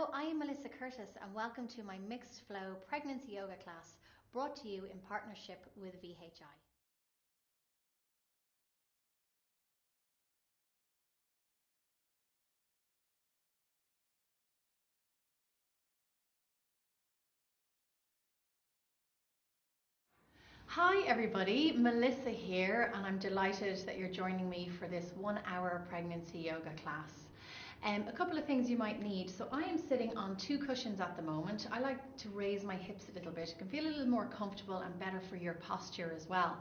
Hello, I am Melissa Curtis and welcome to my Mixed Flow Pregnancy Yoga class brought to you in partnership with vhi. Hi everybody, Melissa here, and I'm delighted that you're joining me for this 1 hour pregnancy yoga class. A couple of things you might need. So I am sitting on 2 cushions at the moment. I like to raise my hips a little bit. It can feel a little more comfortable and better for your posture as well.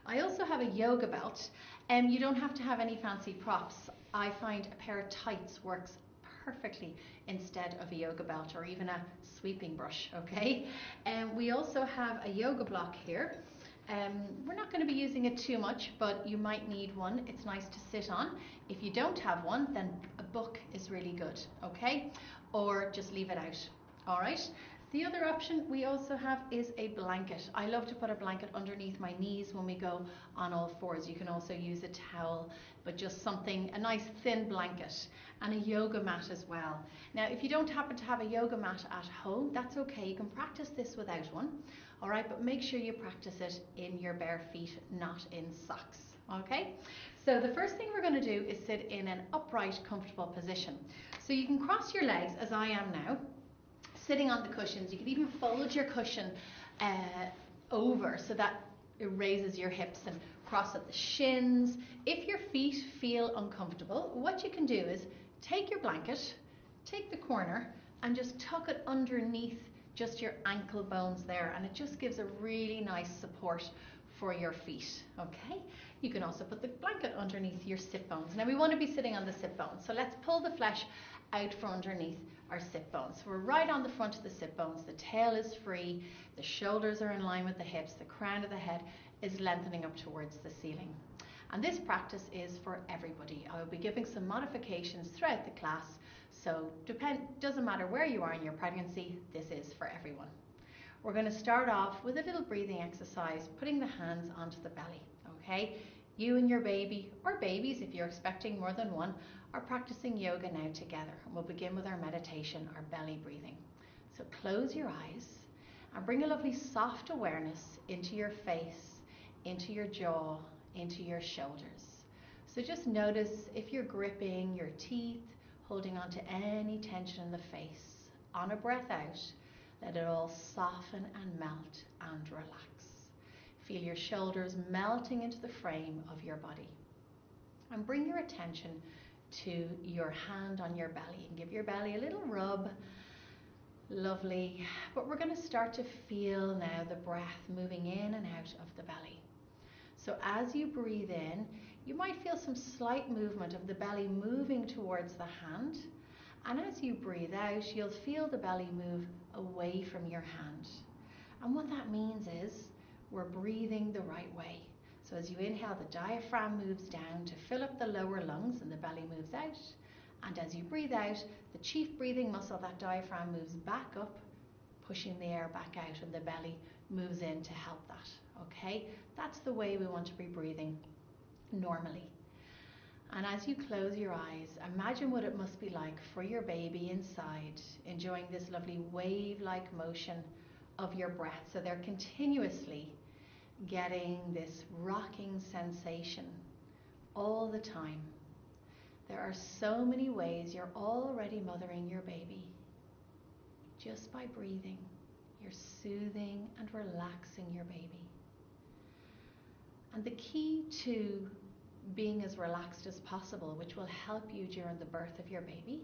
I also have a yoga belt. You don't have to have any fancy props. I find a pair of tights works perfectly instead of a yoga belt or even a sweeping brush, okay? We also have a yoga block here. We're not going to be using it too much, but you might need one. It's nice to sit on. If you don't have one, then a book is really good, okay? Or just leave it out, all right? The other option we also have is a blanket. I love to put a blanket underneath my knees when we go on all fours. You can also use a towel, but just something, a nice thin blanket, and a yoga mat as well. Now, if you don't happen to have a yoga mat at home, that's okay. You can practice this without one, all right? But make sure you practice it in your bare feet, not in socks, okay? So the first thing we're going to do is sit in an upright, comfortable position. So you can cross your legs as I am now, sitting on the cushions. You can even fold your cushion over so that it raises your hips and cross at the shins. If your feet feel uncomfortable, what you can do is take your blanket, take the corner and just tuck it underneath just your ankle bones there, and it just gives a really nice support for your feet, okay? You can also put the blanket underneath your sit bones. Now we want to be sitting on the sit bones, so let's pull the flesh out from underneath our sit bones. So we're right on the front of the sit bones, the tail is free, the shoulders are in line with the hips, the crown of the head is lengthening up towards the ceiling. And this practice is for everybody. I will be giving some modifications throughout the class, so doesn't matter where you are in your pregnancy, this is for everyone. We're going to start off with a little breathing exercise, putting the hands onto the belly, okay? You and your baby, or babies if you're expecting more than one, are practicing yoga now together. And we'll begin with our meditation, our belly breathing. So close your eyes and bring a lovely soft awareness into your face, into your jaw, into your shoulders. So just notice if you're gripping your teeth, holding on to any tension in the face. On a breath out, let it all soften and melt and relax. Feel your shoulders melting into the frame of your body. And bring your attention to your hand on your belly and give your belly a little rub. Lovely. But we're going to start to feel now the breath moving in and out of the belly. So as you breathe in, you might feel some slight movement of the belly moving towards the hand. And as you breathe out, you'll feel the belly move away from your hand. And what that means is we're breathing the right way. So as you inhale, the diaphragm moves down to fill up the lower lungs and the belly moves out. And as you breathe out, the chief breathing muscle, that diaphragm, moves back up, pushing the air back out, and the belly moves in to help that, okay? That's the way we want to be breathing normally. And as you close your eyes, imagine what it must be like for your baby inside, enjoying this lovely wave-like motion of your breath. So they're continuously getting this rocking sensation all the time. There are so many ways you're already mothering your baby. Just by breathing, you're soothing and relaxing your baby. And the key to being as relaxed as possible, which will help you during the birth of your baby,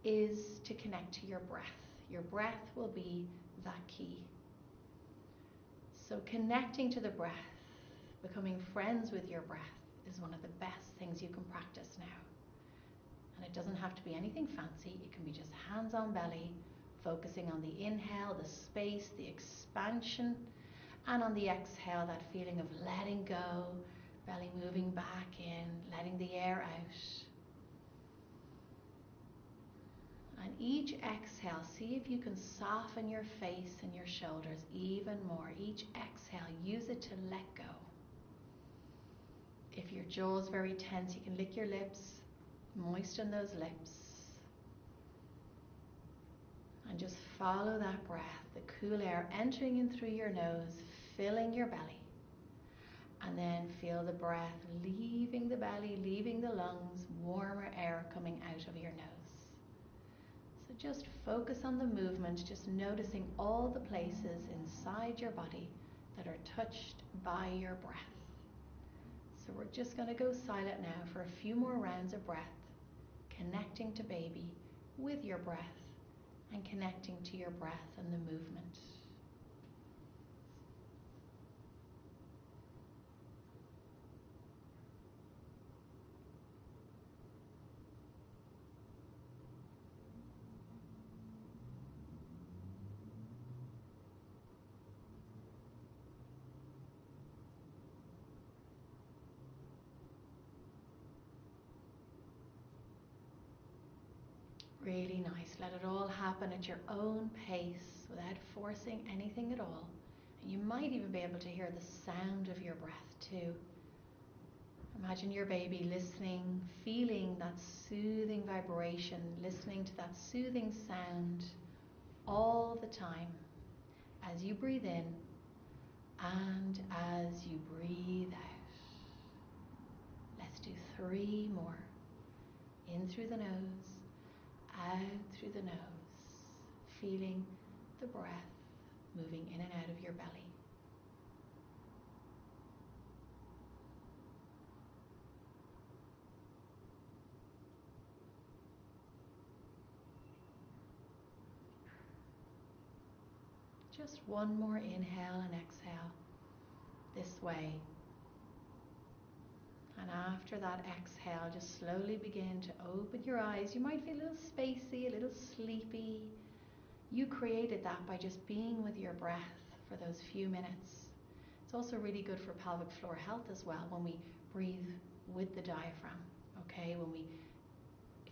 is to connect to your breath. Your breath will be that key. So connecting to the breath, becoming friends with your breath, is one of the best things you can practice now. And it doesn't have to be anything fancy. It can be just hands on belly, focusing on the inhale, the space, the expansion, and on the exhale, that feeling of letting go, belly moving back in, letting the air out. And each exhale, see if you can soften your face and your shoulders even more. Each exhale, use it to let go. If your jaw is very tense, you can lick your lips, moisten those lips. And just follow that breath, the cool air entering in through your nose, filling your belly. And then feel the breath leaving the belly, leaving the lungs, warmer air coming out of your nose. So just focus on the movement, just noticing all the places inside your body that are touched by your breath. So we're just going to go silent now for a few more rounds of breath, connecting to baby with your breath and connecting to your breath and the movement. Really nice. Let it all happen at your own pace without forcing anything at all. And you might even be able to hear the sound of your breath too. Imagine your baby listening, feeling that soothing vibration, listening to that soothing sound all the time as you breathe in and as you breathe out. Let's do 3 more. In through the nose, out through the nose, feeling the breath moving in and out of your belly. Just 1 more inhale and exhale this way. And after that exhale, just slowly begin to open your eyes. You might feel a little spacey, a little sleepy. You created that by just being with your breath for those few minutes. It's also really good for pelvic floor health as well when we breathe with the diaphragm. Okay, when we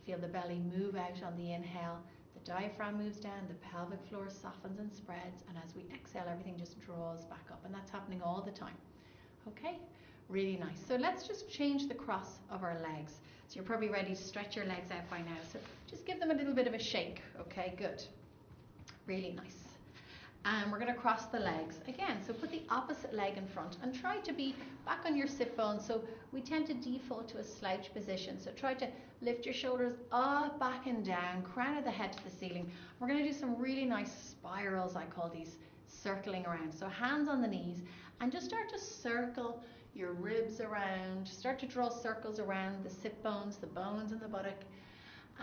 feel the belly move out on the inhale, the diaphragm moves down, the pelvic floor softens and spreads, and as we exhale, everything just draws back up, and that's happening all the time. Okay, really nice. So let's just change the cross of our legs. So you're probably ready to stretch your legs out by now. So just give them a little bit of a shake. Okay, good. Really nice. And we're going to cross the legs again. So put the opposite leg in front and try to be back on your sit bones. So we tend to default to a slouch position. So try to lift your shoulders up, back and down, crown of the head to the ceiling. We're going to do some really nice spirals, I call these, circling around. So hands on the knees and just start to circle your ribs around. Start to draw circles around the sit bones, the bones in the buttock.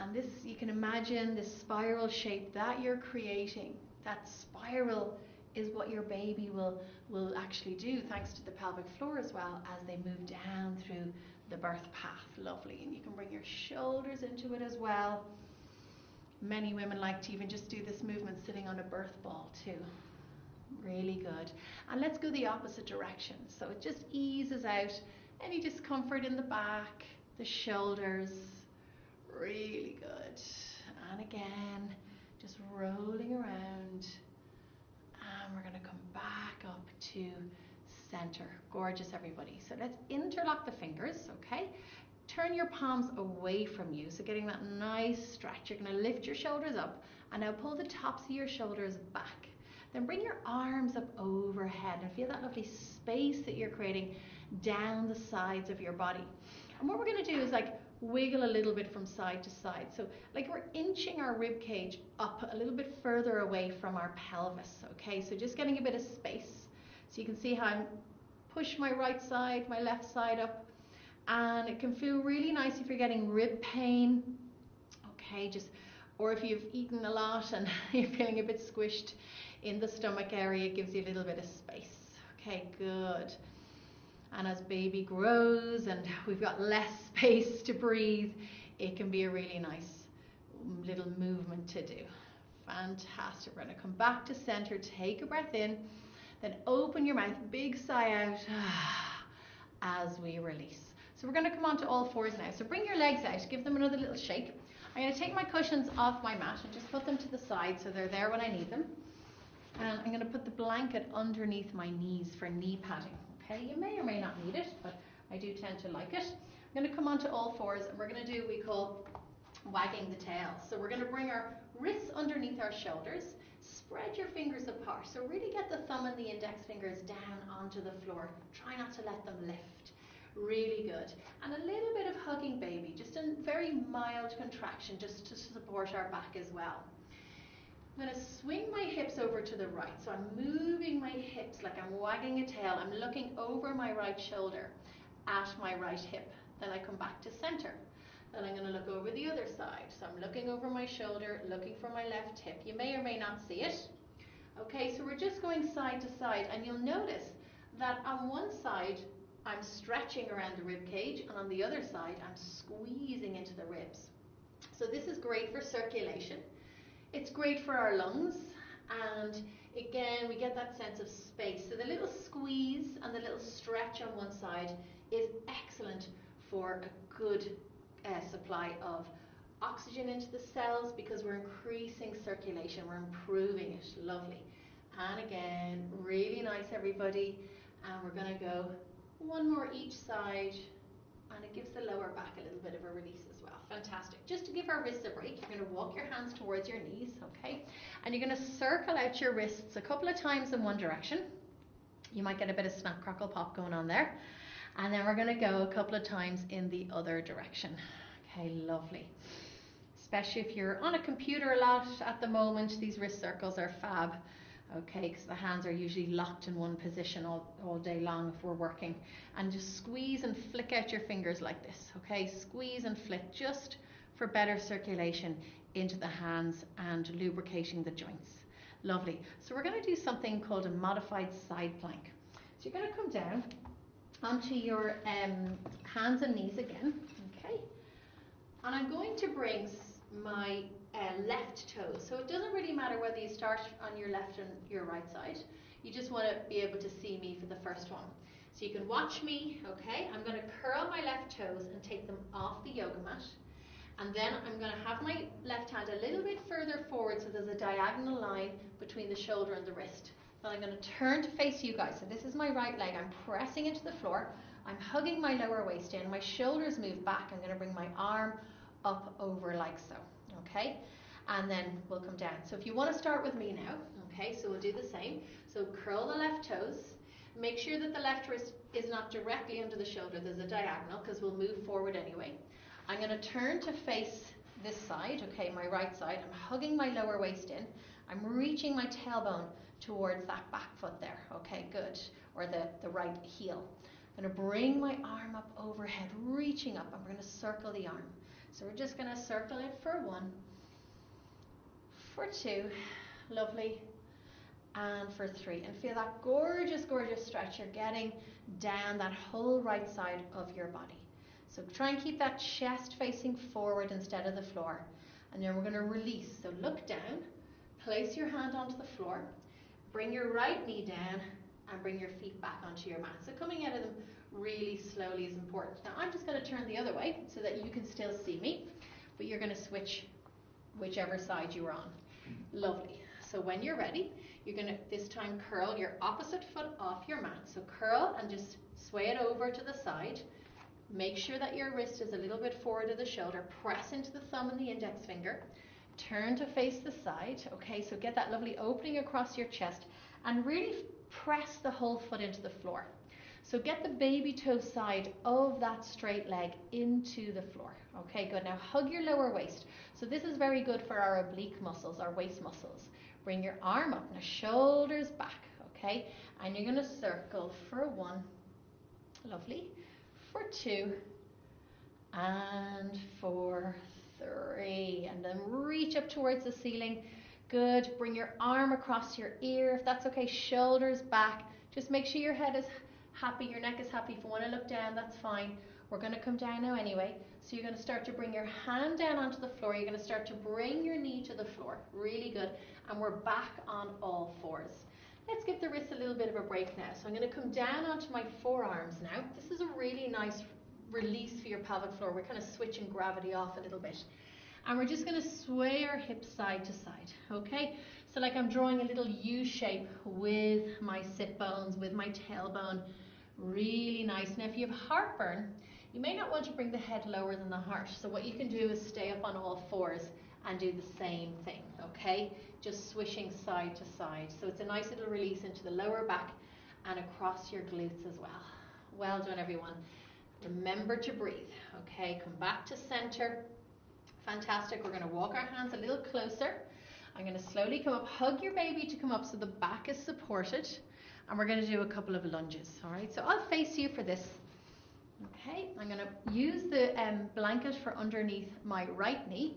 And this, you can imagine this spiral shape that you're creating. That spiral is what your baby will actually do, thanks to the pelvic floor as well, as they move down through the birth path. Lovely. And you can bring your shoulders into it as well. Many women like to even just do this movement sitting on a birth ball too. Really good. And let's go the opposite direction. So it just eases out any discomfort in the back, the shoulders. Really good. And again, just rolling around. And we're going to come back up to center. Gorgeous, everybody. So let's interlock the fingers, okay? Turn your palms away from you. So getting that nice stretch. You're going to lift your shoulders up and now pull the tops of your shoulders back. Then bring your arms up overhead and feel that lovely space that you're creating down the sides of your body. And what we're going to do is like wiggle a little bit from side to side. So like we're inching our rib cage up a little bit further away from our pelvis. Okay, so just getting a bit of space. So you can see how I'm push my right side, my left side up. And it can feel really nice if you're getting rib pain. Okay, just, or if you've eaten a lot and you're feeling a bit squished in the stomach area, it gives you a little bit of space. Okay, good. And as baby grows and we've got less space to breathe, it can be a really nice little movement to do. Fantastic. We're going to come back to center, take a breath in, then open your mouth, big sigh out as we release. So we're going to come on to all fours now. So bring your legs out, give them another little shake. I'm going to take my cushions off my mat and just put them to the side so they're there when I need them. And I'm going to put the blanket underneath my knees for knee padding. Okay, you may or may not need it, but I do tend to like it. I'm going to come onto all fours and we're going to do what we call wagging the tail. So we're going to bring our Wrists underneath our shoulders. Spread your fingers apart. So really get the thumb and the index fingers down onto the floor. Try not to let them lift. Really good. And a little bit of hugging baby, just a very mild contraction just to support our back as well. I'm going to swing my hips over to the right. So I'm moving my hips like I'm wagging a tail. I'm looking over my right shoulder at my right hip. Then I come back to center. Then I'm going to look over the other side. So I'm looking over my shoulder, looking for my left hip. You may or may not see it. Okay, so we're just going side to side, and you'll notice that on one side I'm stretching around the rib cage, and on the other side I'm squeezing into the ribs. So this is great for circulation. It's great for our lungs, and again we get that sense of space. So the little squeeze and the little stretch on one side is excellent for a good supply of oxygen into the cells, because we're increasing circulation, we're improving it. Lovely. And again, really nice, everybody. And we're going to go one more each side, and it gives the lower back a little bit of a release as well. Fantastic. Just to give our wrists a break, you're going to walk your hands towards your knees, okay? And you're going to circle out your wrists a couple of times in one direction. You might get a bit of snap, crackle, pop going on there. And then we're going to go a couple of times in the other direction. Okay, lovely. Especially if you're on a computer a lot at the moment, these wrist circles are fab. Okay, because the hands are usually locked in one position all day long if we're working. And just squeeze and flick out your fingers like this. Okay, squeeze and flick just for better circulation into the hands and lubricating the joints. Lovely. So we're going to do something called a modified side plank. So you're going to come down onto your hands and knees again, okay? And I'm going to bring my left toes. So it doesn't really matter whether you start on your left and your right side. You just want to be able to see me for the first one. So you can watch me, okay? I'm going to curl my left toes and take them off the yoga mat. And then I'm going to have my left hand a little bit further forward, so there's a diagonal line between the shoulder and the wrist. Then I'm going to turn to face you guys. So this is my right leg. I'm pressing into the floor. I'm hugging my lower waist in. My shoulders move back. I'm going to bring my arm up over like so. Okay? And then we'll come down. So if you want to start with me now, okay, so we'll do the same. So curl the left toes. Make sure that the left wrist is not directly under the shoulder. There's a diagonal, because we'll move forward anyway. I'm going to turn to face this side, okay, my right side. I'm hugging my lower waist in. I'm reaching my tailbone towards that back foot there. Okay, good. Or the right heel. I'm going to bring my arm up overhead, reaching up, and we're going to circle the arm. So we're just going to circle it for 1, for 2, lovely, and for 3. And feel that gorgeous, gorgeous stretch. You're getting down that whole right side of your body. So try and keep that chest facing forward instead of the floor. And then we're going to release. So look down, place your hand onto the floor, bring your right knee down, and bring your feet back onto your mat. So coming out of them really slowly is important. Now I'm just going to turn the other way so that you can still see me, but you're going to switch whichever side you are on. Lovely. So when you're ready, you're going to this time curl your opposite foot off your mat. So curl and just sway it over to the side. Make sure that your wrist is a little bit forward of the shoulder. Press into the thumb and the index finger. Turn to face the side. Okay, so get that lovely opening across your chest and really press the whole foot into the floor. So get the baby toe side of that straight leg into the floor. Okay, good. Now hug your lower waist. So this is very good for our oblique muscles, our waist muscles. Bring your arm up, now shoulders back, okay? And you're going to circle for 1, lovely, for 2, and for 3. And then reach up towards the ceiling. Good. Bring your arm across your ear, if that's okay. Shoulders back. Just make sure your head is happy, your neck is happy. If you want to look down, that's fine. We're going to come down now anyway. So you're going to start to bring your hand down onto the floor. You're going to start to bring your knee to the floor. Really good. And we're back on all fours. Let's give the wrists a little bit of a break now. So I'm going to come down onto my forearms now. This is a really nice release for your pelvic floor. We're kind of switching gravity off a little bit. And we're just going to sway our hips side to side. Okay? So like I'm drawing a little U shape with my sit bones, with my tailbone. Really nice. Now if you have heartburn, you may not want to bring the head lower than the heart. So what you can do is stay up on all fours and do the same thing, okay? Just swishing side to side. So it's a nice little release into the lower back and across your glutes as well. Well done, everyone. Remember to breathe, okay? Come back to center. Fantastic. We're going to walk our hands a little closer. I'm going to slowly come up. Hug your baby to come up so the back is supported. And we're going to do a couple of lunges, all right? So I'll face you for this. Okay, I'm going to use the blanket for underneath my right knee.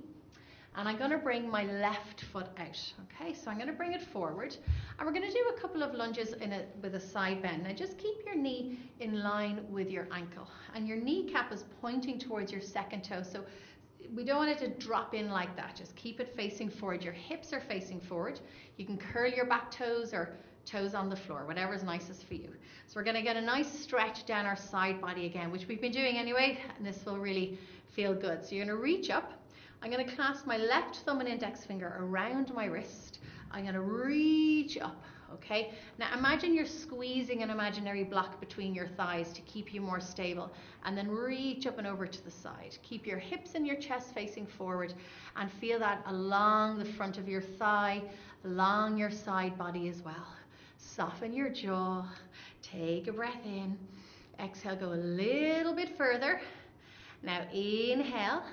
And I'm going to bring my left foot out, okay? So I'm going to bring it forward. And we're going to do a couple of lunges with a side bend. Now just keep your knee in line with your ankle. And your kneecap is pointing towards your second toe. So we don't want it to drop in like that. Just keep it facing forward. Your hips are facing forward. You can curl your back toes or toes on the floor, whatever's nicest for you. So we're going to get a nice stretch down our side body again, which we've been doing anyway, and this will really feel good. So you're going to reach up. I'm going to clasp my left thumb and index finger around my wrist. I'm going to reach up, okay? Now imagine you're squeezing an imaginary block between your thighs to keep you more stable, and then reach up and over to the side. Keep your hips and your chest facing forward and feel that along the front of your thigh, along your side body as well. Soften your jaw, take a breath in, exhale, go a little bit further. Now inhale.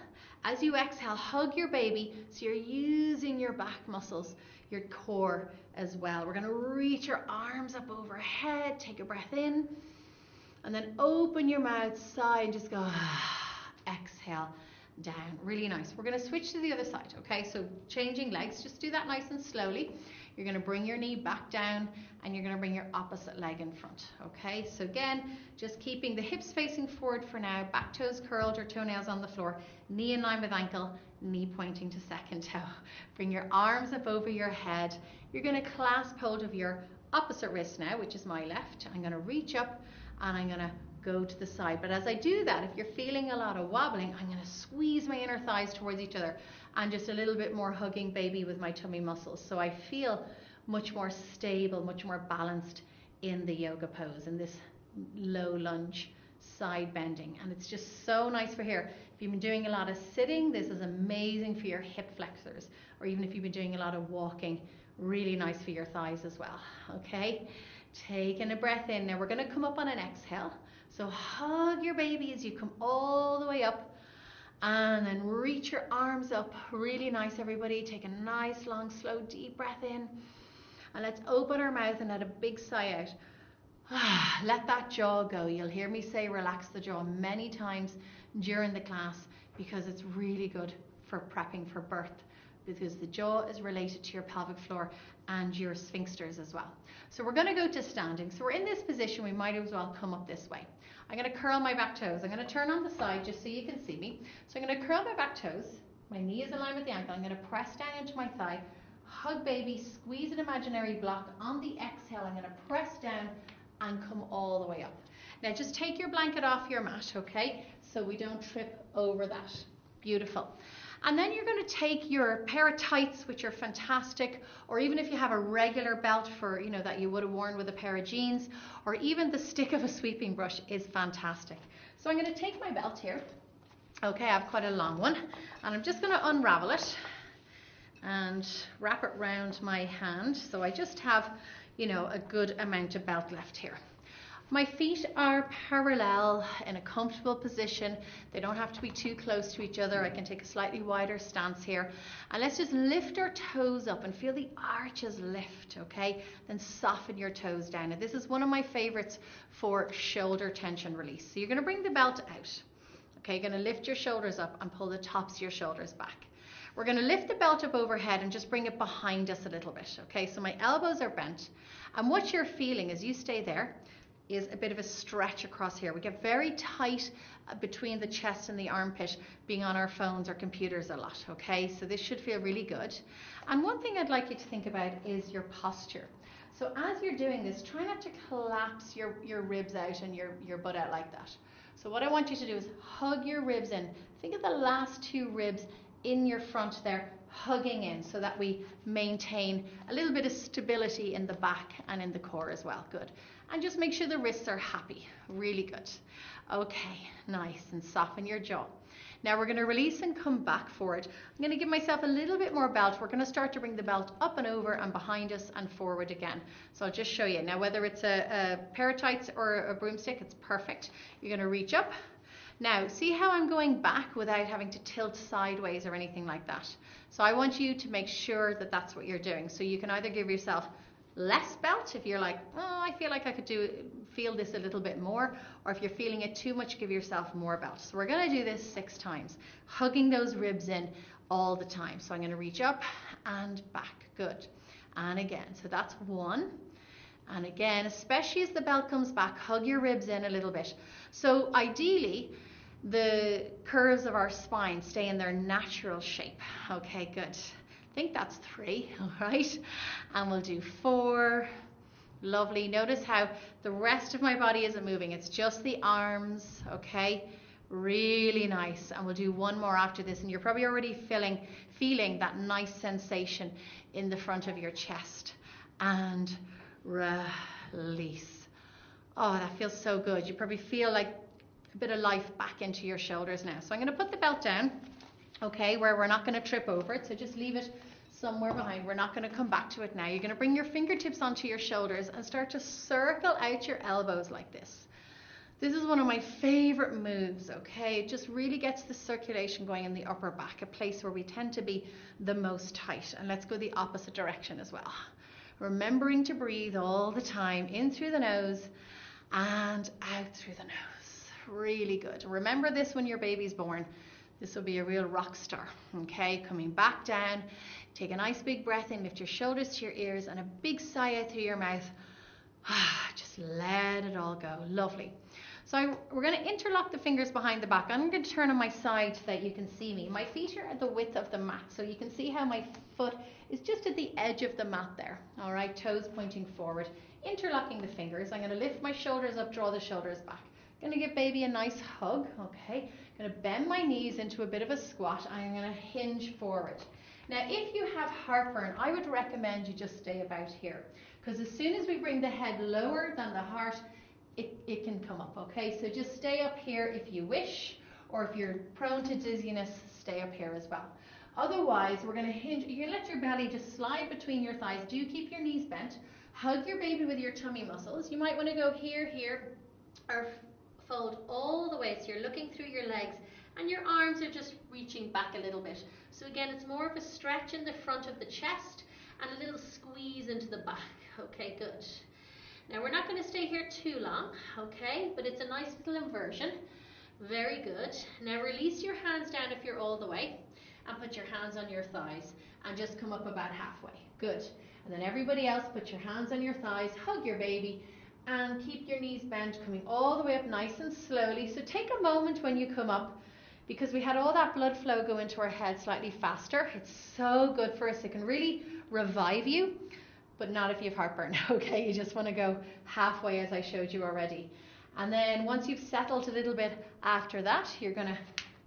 As you exhale, hug your baby so you're using your back muscles, your core as well. We're going to reach your arms up overhead, take a breath in, and then open your mouth, sigh, and just go, exhale down. Really nice. We're going to switch to the other side, okay? So changing legs, just do that nice and slowly. You're going to bring your knee back down and you're going to bring your opposite leg in front, okay? So again, just keeping the hips facing forward for now, back toes curled or toenails on the floor, knee in line with ankle, knee pointing to second toe. Bring your arms up over your head. You're going to clasp hold of your opposite wrist now, which is my left. I'm going to reach up and I'm going to go to the side. But as I do that, if you're feeling a lot of wobbling, I'm going to squeeze my inner thighs towards each other and just a little bit more hugging baby with my tummy muscles. So I feel much more stable, much more balanced in the yoga pose, in this low lunge side bending. And it's just so nice for here. If you've been doing a lot of sitting, this is amazing for your hip flexors, or even if you've been doing a lot of walking, really nice for your thighs as well, okay? Taking a breath in. Now we're going to come up on an exhale. So hug your baby as you come all the way up and then reach your arms up. Really nice, everybody. Take a nice, long, slow, deep breath in. And let's open our mouth and let a big sigh out. Let that jaw go. You'll hear me say relax the jaw many times during the class because it's really good for prepping for birth, because the jaw is related to your pelvic floor and your sphincters as well. So we're going to go to standing. So we're in this position, we might as well come up this way. I'm going to curl my back toes. I'm going to turn on the side just so you can see me. So I'm going to curl my back toes. My knee is in line with the ankle. I'm going to press down into my thigh. Hug baby, squeeze an imaginary block. On the exhale, I'm going to press down and come all the way up. Now just take your blanket off your mat, okay? So we don't trip over that. Beautiful. And then you're going to take your pair of tights, which are fantastic, or even if you have a regular belt for, you know, that you would have worn with a pair of jeans, or even the stick of a sweeping brush is fantastic. So I'm going to take my belt here. Okay, I have quite a long one, and I'm just going to unravel it and wrap it around my hand. So I just have, you know, a good amount of belt left here. My feet are parallel in a comfortable position. They don't have to be too close to each other. I can take a slightly wider stance here. And let's just lift our toes up and feel the arches lift, okay? Then soften your toes down. And this is one of my favorites for shoulder tension release. So you're going to bring the belt out. Okay, you're going to lift your shoulders up and pull the tops of your shoulders back. We're going to lift the belt up overhead and just bring it behind us a little bit. Okay, so my elbows are bent. And what you're feeling as you stay there is a bit of a stretch across here. We get very tight between the chest and the armpit, being on our phones or computers a lot, okay? So this should feel really good. And one thing I'd like you to think about is your posture. So as you're doing this, try not to collapse your ribs out and your butt out like that. So what I want you to do is hug your ribs in. Think of the last two ribs in your front there, hugging in, so that we maintain a little bit of stability in the back and in the core as well. Good. And just make sure the wrists are happy. Really good. Okay, nice. And soften your jaw. Now we're going to release and come back forward. I'm going to give myself a little bit more belt. We're going to start to bring the belt up and over and behind us and forward again. So I'll just show you. Now whether it's a pair of tights or a broomstick, it's perfect. You're going to reach up. Now see how I'm going back without having to tilt sideways or anything like that. So I want you to make sure that that's what you're doing. So you can either give yourself less belt if you're like, oh, I feel like I could feel this a little bit more, or if you're feeling it too much, give yourself more belt. So we're going to do this 6 times, hugging those ribs in all the time. So I'm going to reach up and back. Good. And again. So that's 1. And again, especially as the belt comes back, hug your ribs in a little bit. So ideally, the curves of our spine stay in their natural shape. Okay, good. I think that's 3, all right? And we'll do 4. Lovely. Notice how the rest of my body isn't moving. It's just the arms, okay? Really nice. And we'll do 1 more after this. And you're probably already feeling that nice sensation in the front of your chest. And release. Oh, that feels so good. You probably feel like a bit of life back into your shoulders now. So I'm going to put the belt down, okay, where we're not going to trip over it. So just leave it somewhere behind. We're not going to come back to it now. You're going to bring your fingertips onto your shoulders and start to circle out your elbows like this. This is one of my favorite moves, okay? It just really gets the circulation going in the upper back, a place where we tend to be the most tight. And let's go the opposite direction as well. Remembering to breathe all the time, in through the nose and out through the nose. Really good. Remember this when your baby's born. This will be a real rock star, okay? Coming back down, take a nice big breath in, lift your shoulders to your ears, and a big sigh out through your mouth. Just let it all go. Lovely. So we're going to interlock the fingers behind the back. I'm going to turn on my side so that you can see me. My feet are at the width of the mat, so you can see how my foot is just at the edge of the mat there. All right, toes pointing forward. Interlocking the fingers. I'm going to lift my shoulders up, draw the shoulders back. Going to give baby a nice hug, okay? Going to bend my knees into a bit of a squat. I'm going to hinge forward. Now, if you have heartburn, I would recommend you just stay about here, because as soon as we bring the head lower than the heart, it can come up, okay? So just stay up here if you wish, or if you're prone to dizziness, stay up here as well. Otherwise, we're going to hinge. You can let your belly just slide between your thighs. Do keep your knees bent. Hug your baby with your tummy muscles. You might want to go here, or fold all the way, so you're looking through your legs and your arms are just reaching back a little bit. So again, it's more of a stretch in the front of the chest and a little squeeze into the back. Okay, good. Now we're not going to stay here too long, okay, but it's a nice little inversion. Very good. Now release your hands down if you're all the way, and put your hands on your thighs and just come up about halfway. Good. And then everybody else, put your hands on your thighs, hug your baby, and keep your knees bent, coming all the way up nice and slowly. So take a moment when you come up, because we had all that blood flow go into our head slightly faster. It's so good for us. It can really revive you, but not if you have heartburn, okay? You just want to go halfway, as I showed you already. And then once you've settled a little bit after that, you're going to,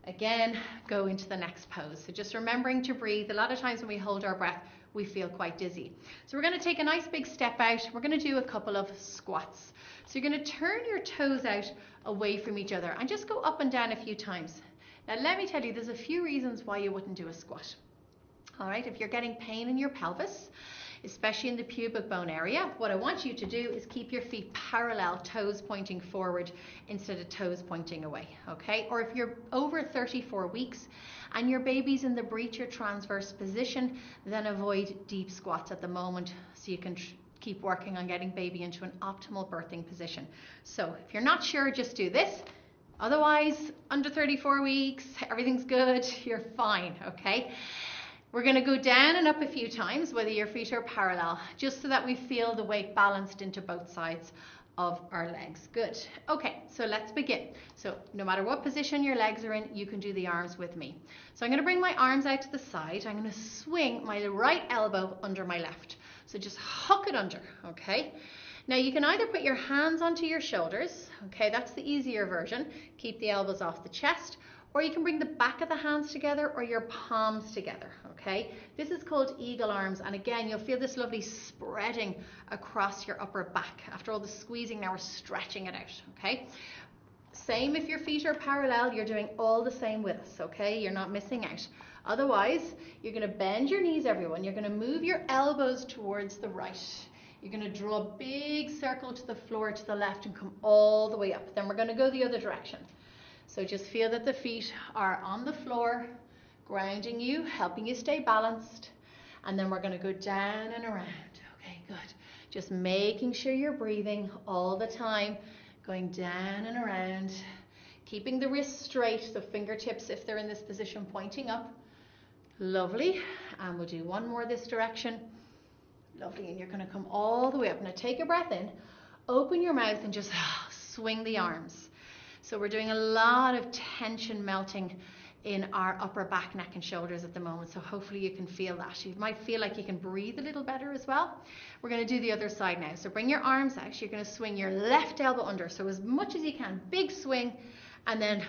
again, go into the next pose. So just remembering to breathe. A lot of times when we hold our breath, we feel quite dizzy. So we're going to take a nice big step out. We're going to do a couple of squats. So you're going to turn your toes out away from each other and just go up and down a few times. Now let me tell you, there's a few reasons why you wouldn't do a squat. All right, if you're getting pain in your pelvis, especially in the pubic bone area, what I want you to do is keep your feet parallel, toes pointing forward instead of toes pointing away, okay? Or if you're over 34 weeks and your baby's in the breech or transverse position, then avoid deep squats at the moment, so you can keep working on getting baby into an optimal birthing position. So if you're not sure, just do this. Otherwise, under 34 weeks, everything's good, you're fine, okay? We're going to go down and up a few times, whether your feet are parallel, just so that we feel the weight balanced into both sides of our legs. Good. Okay, so let's begin. So no matter what position your legs are in, you can do the arms with me. So I'm going to bring my arms out to the side. I'm going to swing my right elbow under my left. So just hook it under, okay? Now you can either put your hands onto your shoulders, okay, that's the easier version. Keep the elbows off the chest. Or you can bring the back of the hands together or your palms together, okay? This is called eagle arms, and again, you'll feel this lovely spreading across your upper back. After all the squeezing, now we're stretching it out, okay? Same if your feet are parallel, you're doing all the same with us, okay? You're not missing out. Otherwise, you're going to bend your knees, everyone. You're going to move your elbows towards the right. You're going to draw a big circle to the floor to the left and come all the way up. Then we're going to go the other direction. So just feel that the feet are on the floor, grounding you, helping you stay balanced. And then we're going to go down and around. Okay, good. Just making sure you're breathing all the time, going down and around, keeping the wrists straight, the fingertips, if they're in this position, pointing up. Lovely. And we'll do one more this direction. Lovely. And you're going to come all the way up. Now take a breath in, open your mouth and just swing the arms. So we're doing a lot of tension melting in our upper back, neck and shoulders at the moment. So hopefully you can feel that. You might feel like you can breathe a little better as well. We're going to do the other side now. So bring your arms out. You're going to swing your left elbow under. So as much as you can, big swing. And then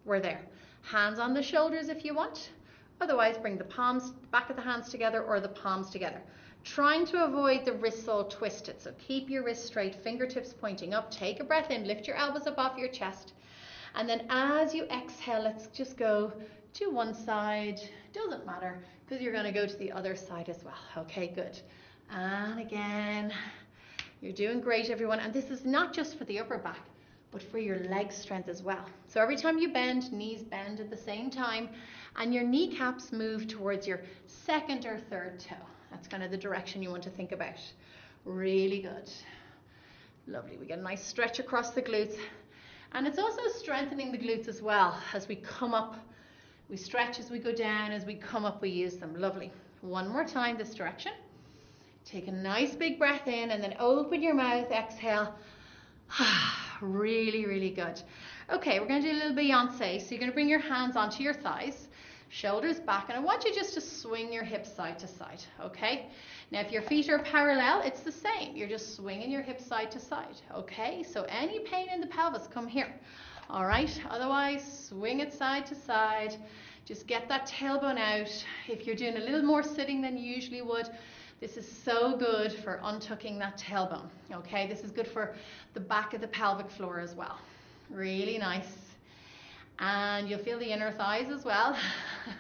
we're there. Hands on the shoulders if you want. Otherwise, bring the palms, back of the hands together or the palms together. Trying to avoid the wrists all twisted. So keep your wrists straight, fingertips pointing up. Take a breath in, lift your elbows up off your chest. And then as you exhale, let's just go to one side. Doesn't matter because you're going to go to the other side as well. Okay, good. And again, you're doing great, everyone. And this is not just for the upper back, but for your leg strength as well. So every time you bend, knees bend at the same time, and your kneecaps move towards your second or third toe. That's kind of the direction you want to think about. Really good. Lovely. We get a nice stretch across the glutes. And it's also strengthening the glutes as well as we come up. We stretch as we go down. As we come up, we use them. Lovely. One more time this direction. Take a nice big breath in and then open your mouth. Exhale. Really, really good. Okay, we're going to do a little Beyonce. So you're going to bring your hands onto your thighs, shoulders back, and I want you just to swing your hips side to side, okay? Now, if your feet are parallel, it's the same. You're just swinging your hips side to side, okay? So any pain in the pelvis, come here, all right? Otherwise, swing it side to side. Just get that tailbone out. If you're doing a little more sitting than you usually would, this is so good for untucking that tailbone, okay? This is good for the back of the pelvic floor as well. Really nice. And you'll feel the inner thighs as well.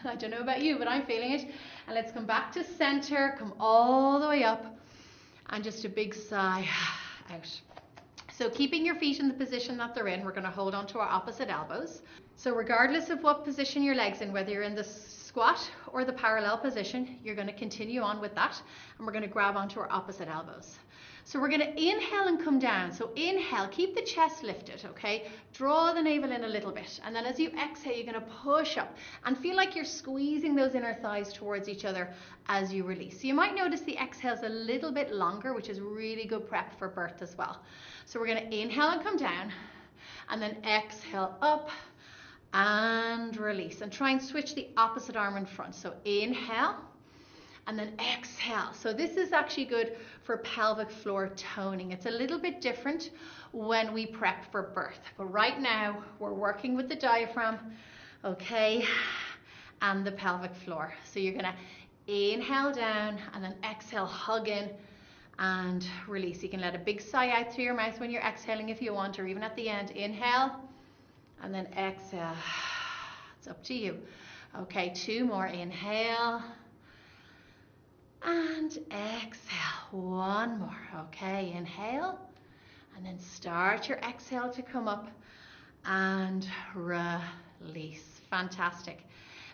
I don't know about you, but I'm feeling it. And let's come back to center, come all the way up, and just a big sigh out. So keeping your feet in the position that they're in, we're going to hold on to our opposite elbows. So regardless of what position your leg's in, whether you're in the squat or the parallel position, you're going to continue on with that, and we're going to grab onto our opposite elbows. So we're going to inhale and come down. So inhale, keep the chest lifted, okay? Draw the navel in a little bit. And then as you exhale, you're going to push up and feel like you're squeezing those inner thighs towards each other as you release. So you might notice the exhale's a little bit longer, which is really good prep for birth as well. So we're going to inhale and come down, and then exhale up and release. And try and switch the opposite arm in front. So inhale, and then exhale. So this is actually good for pelvic floor toning. It's a little bit different when we prep for birth. But right now, we're working with the diaphragm, okay, and the pelvic floor. So you're going to inhale down and then exhale, hug in and release. You can let a big sigh out through your mouth when you're exhaling if you want, or even at the end. Inhale and then exhale. It's up to you. Okay, two more. Inhale and exhale. One more. Okay, inhale and then start your exhale to come up and release. Fantastic.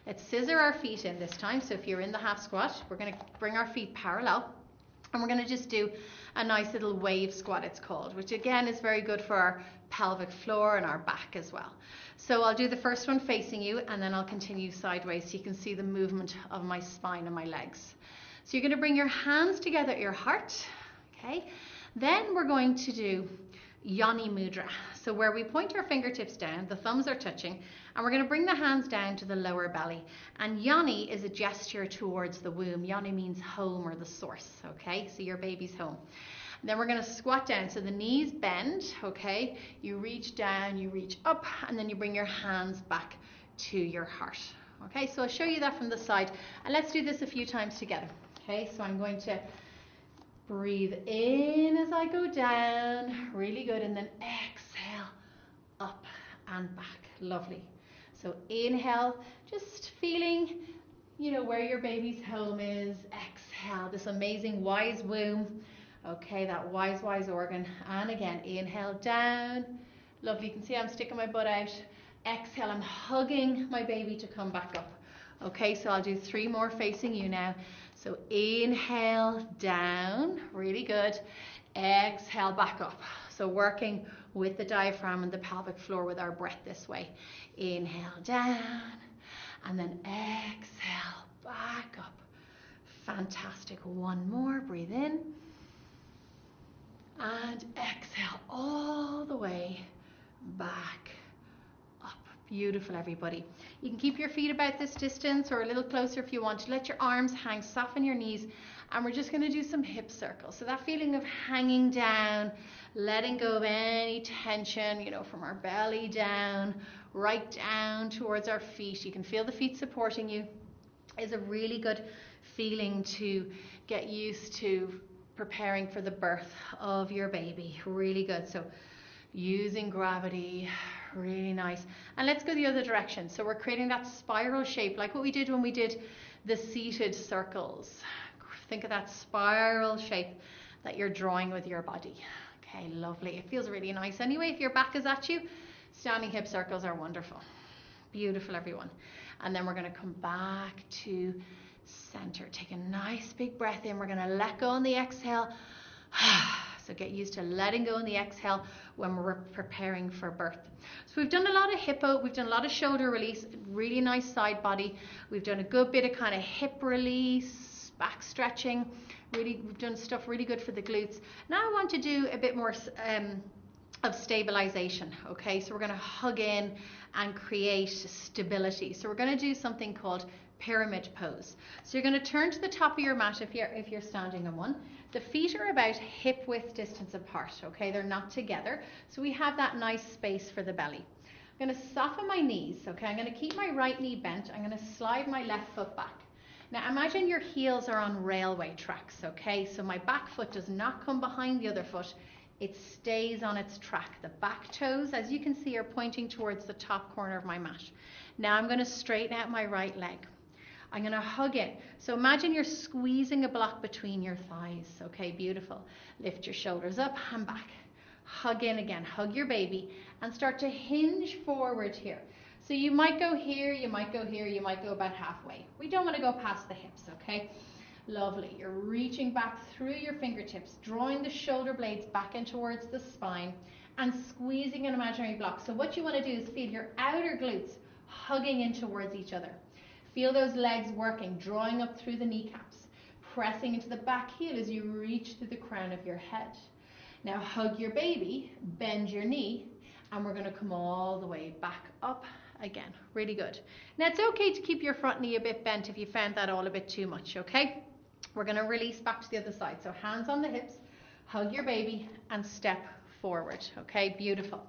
Let's scissor our feet in this time. So if you're in the half squat, we're going to bring our feet parallel, and we're going to just do a nice little wave squat, it's called, which again is very good for our pelvic floor and our back as well. So I'll do the first one facing you, and then I'll continue sideways so you can see the movement of my spine and my legs. So you're going to bring your hands together at your heart, okay? Then we're going to do Yoni Mudra. So where we point our fingertips down, the thumbs are touching, and we're going to bring the hands down to the lower belly. And Yoni is a gesture towards the womb. Yoni means home or the source, okay? So your baby's home. And then we're going to squat down. So the knees bend, okay? You reach down, you reach up, and then you bring your hands back to your heart. Okay, so I'll show you that from the side. And let's do this a few times together. Okay, so I'm going to breathe in as I go down, really good, and then exhale up and back. Lovely. So inhale, just feeling, where your baby's home is. Exhale, this amazing wise womb. Okay, that wise organ. And again, inhale down. Lovely, you can see I'm sticking my butt out. Exhale, I'm hugging my baby to come back up. Okay, so I'll do 3 more facing you now. So inhale down, really good. Exhale back up. So working with the diaphragm and the pelvic floor with our breath this way. Inhale down, and then exhale back up. Fantastic. 1 more, breathe in. And exhale all the way back up. Beautiful, everybody. You can keep your feet about this distance or a little closer if you want to. Let your arms hang, soften your knees, and we're just going to do some hip circles. So that feeling of hanging down, letting go of any tension, from our belly down, right down towards our feet. You can feel the feet supporting you. Is a really good feeling to get used to preparing for the birth of your baby. Really good. So using gravity, really nice. And let's go the other direction. So we're creating that spiral shape like what we did when we did the seated circles. Think of that spiral shape that you're drawing with your body. Okay, lovely. It feels really nice anyway. If your back is at you, standing hip circles are wonderful. Beautiful, everyone. And then we're going to come back to center. Take a nice big breath in. We're going to let go on the exhale. So get used to letting go on the exhale when we're preparing for birth. So we've done a lot of hippo, we've done a lot of shoulder release, really nice side body. We've done a good bit of kind of hip release, back stretching. Really, we've done stuff really good for the glutes. Now I want to do a bit more of stabilization. Okay, so we're going to hug in and create stability. So we're going to do something called pyramid pose. So you're going to turn to the top of your mat if you're standing on one. The feet are about hip width distance apart, okay? They're not together. So we have that nice space for the belly. I'm going to soften my knees, okay? I'm going to keep my right knee bent. I'm going to slide my left foot back. Now imagine your heels are on railway tracks, okay? So my back foot does not come behind the other foot. It stays on its track. The back toes, as you can see, are pointing towards the top corner of my mat. Now I'm going to straighten out my right leg. I'm going to hug in. So imagine you're squeezing a block between your thighs. Okay, beautiful. Lift your shoulders up and back. Hug in again. Hug your baby and start to hinge forward here. So you might go here, you might go here, you might go about halfway. We don't want to go past the hips, okay? Lovely. You're reaching back through your fingertips, drawing the shoulder blades back in towards the spine and squeezing an imaginary block. So what you want to do is feel your outer glutes hugging in towards each other. Feel those legs working, drawing up through the kneecaps, pressing into the back heel as you reach to the crown of your head. Now hug your baby, bend your knee, and we're going to come all the way back up again. Really good. Now it's okay to keep your front knee a bit bent if you found that all a bit too much, okay? We're going to release back to the other side. So hands on the hips, hug your baby, and step forward, okay? Beautiful.